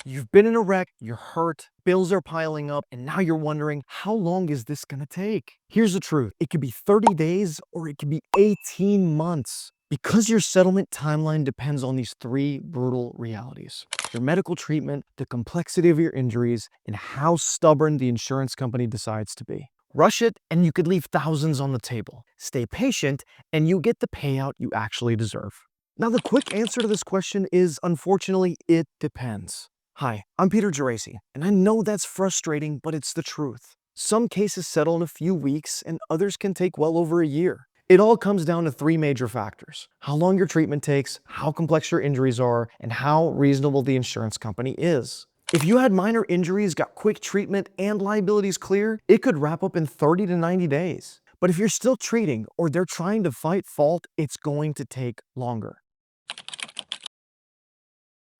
You've been in a wreck, you're hurt, bills are piling up, and now you're wondering, how long is this gonna take? Here's the truth. It could be 30 days or it could be 18 months. Because your settlement timeline depends on these three brutal realities: your medical treatment, the complexity of your injuries, and how stubborn the insurance company decides to be. Rush it and you could leave thousands on the table. Stay patient and you get the payout you actually deserve. Now, the quick answer to this question is, unfortunately, it depends. Hi, I'm Peter Geraci, and I know that's frustrating, but it's the truth. Some cases settle in a few weeks, and others can take well over a year. It all comes down to three major factors: how long your treatment takes, how complex your injuries are, and how reasonable the insurance company is. If you had minor injuries, got quick treatment, and liabilities clear, it could wrap up in 30 to 90 days. But if you're still treating or they're trying to fight fault, it's going to take longer.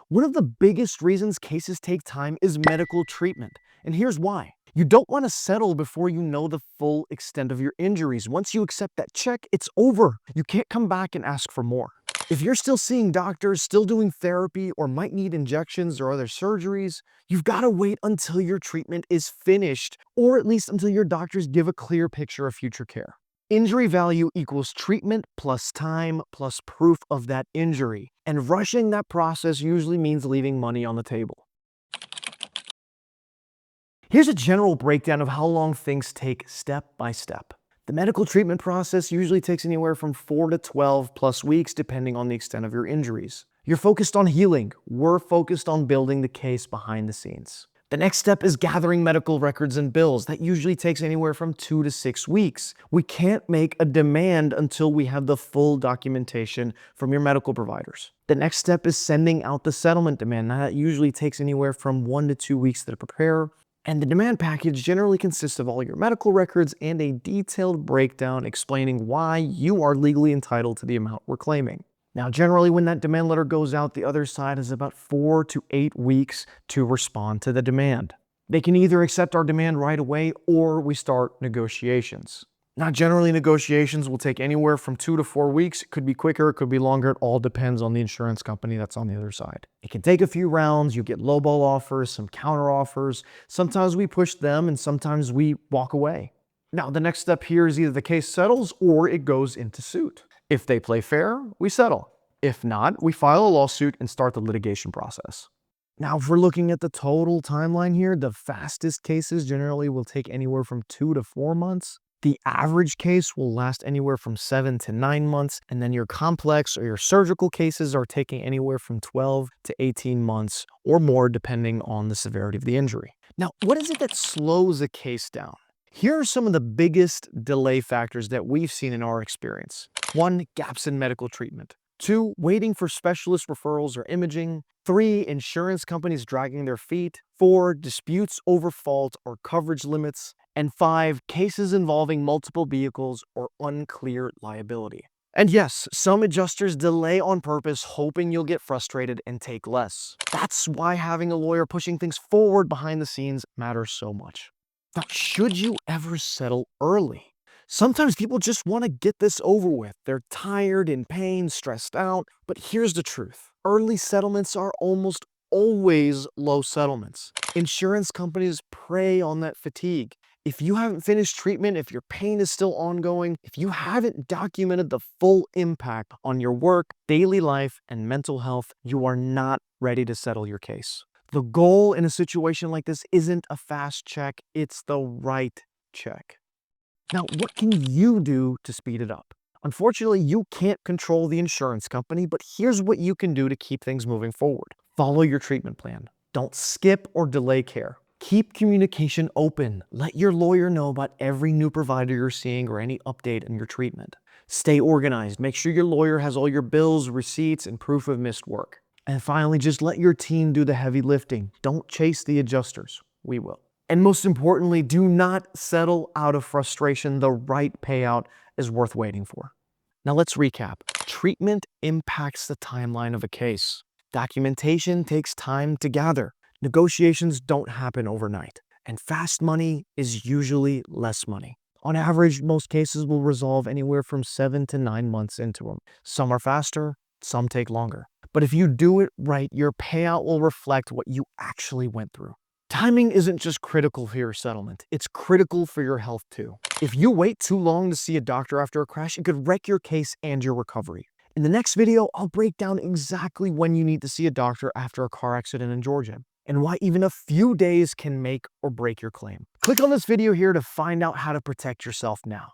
One of the biggest reasons cases take time is medical treatment. And here's why. You don't want to settle before you know the full extent of your injuries. Once you accept that check, it's over. You can't come back and ask for more. If you're still seeing doctors, still doing therapy, or might need injections or other surgeries, you've got to wait until your treatment is finished, or at least until your doctors give a clear picture of future care. Injury value equals treatment plus time plus proof of that injury. And rushing that process usually means leaving money on the table. Here's a general breakdown of how long things take step by step. The medical treatment process usually takes anywhere from 4 to 12 plus weeks depending on the extent of your injuries. You're focused on healing. We're focused on building the case behind the scenes. The next step is gathering medical records and bills. That usually takes anywhere from 2 to 6 weeks. We can't make a demand until we have the full documentation from your medical providers. The next step is sending out the settlement demand. Now, that usually takes anywhere from 1 to 2 weeks to prepare. And the demand package generally consists of all your medical records and a detailed breakdown explaining why you are legally entitled to the amount we're claiming. Now, generally, when that demand letter goes out, the other side has about 4 to 8 weeks to respond to the demand. They can either accept our demand right away or we start negotiations. Now, generally, negotiations will take anywhere from 2 to 4 weeks. It could be quicker, it could be longer. It all depends on the insurance company that's on the other side. It can take a few rounds. You get lowball offers, some counter offers. Sometimes we push them and sometimes we walk away. Now, the next step here is either the case settles or it goes into suit. If they play fair, we settle. If not, we file a lawsuit and start the litigation process. Now, if we're looking at the total timeline here, the fastest cases generally will take anywhere from 2 to 4 months. The average case will last anywhere from 7 to 9 months, and then your complex or your surgical cases are taking anywhere from 12 to 18 months or more, depending on the severity of the injury. Now, what is it that slows a case down? Here are some of the biggest delay factors that we've seen in our experience. 1, gaps in medical treatment. 2, waiting for specialist referrals or imaging. 3, insurance companies dragging their feet. 4, disputes over fault or coverage limits. And 5, cases involving multiple vehicles or unclear liability. And yes, some adjusters delay on purpose, hoping you'll get frustrated and take less. That's why having a lawyer pushing things forward behind the scenes matters so much. Now, should you ever settle early? Sometimes people just want to get this over with. They're tired, in pain, stressed out. But here's the truth. Early settlements are almost always low settlements. Insurance companies prey on that fatigue. If you haven't finished treatment, if your pain is still ongoing, if you haven't documented the full impact on your work, daily life, and mental health, you are not ready to settle your case. The goal in a situation like this isn't a fast check, it's the right check. Now, what can you do to speed it up? Unfortunately, you can't control the insurance company, but here's what you can do to keep things moving forward. Follow your treatment plan. Don't skip or delay care. Keep communication open. Let your lawyer know about every new provider you're seeing or any update in your treatment. Stay organized. Make sure your lawyer has all your bills, receipts, and proof of missed work. And finally, just let your team do the heavy lifting. Don't chase the adjusters. We will. And most importantly, do not settle out of frustration. The right payout is worth waiting for. Now let's recap. Treatment impacts the timeline of a case. Documentation takes time to gather. Negotiations don't happen overnight. And fast money is usually less money. On average, most cases will resolve anywhere from 7 to 9 months into them. Some are faster, some take longer. But if you do it right, your payout will reflect what you actually went through. Timing isn't just critical for your settlement, it's critical for your health too. If you wait too long to see a doctor after a crash, it could wreck your case and your recovery. In the next video, I'll break down exactly when you need to see a doctor after a car accident in Georgia, and why even a few days can make or break your claim. Click on this video here to find out how to protect yourself now.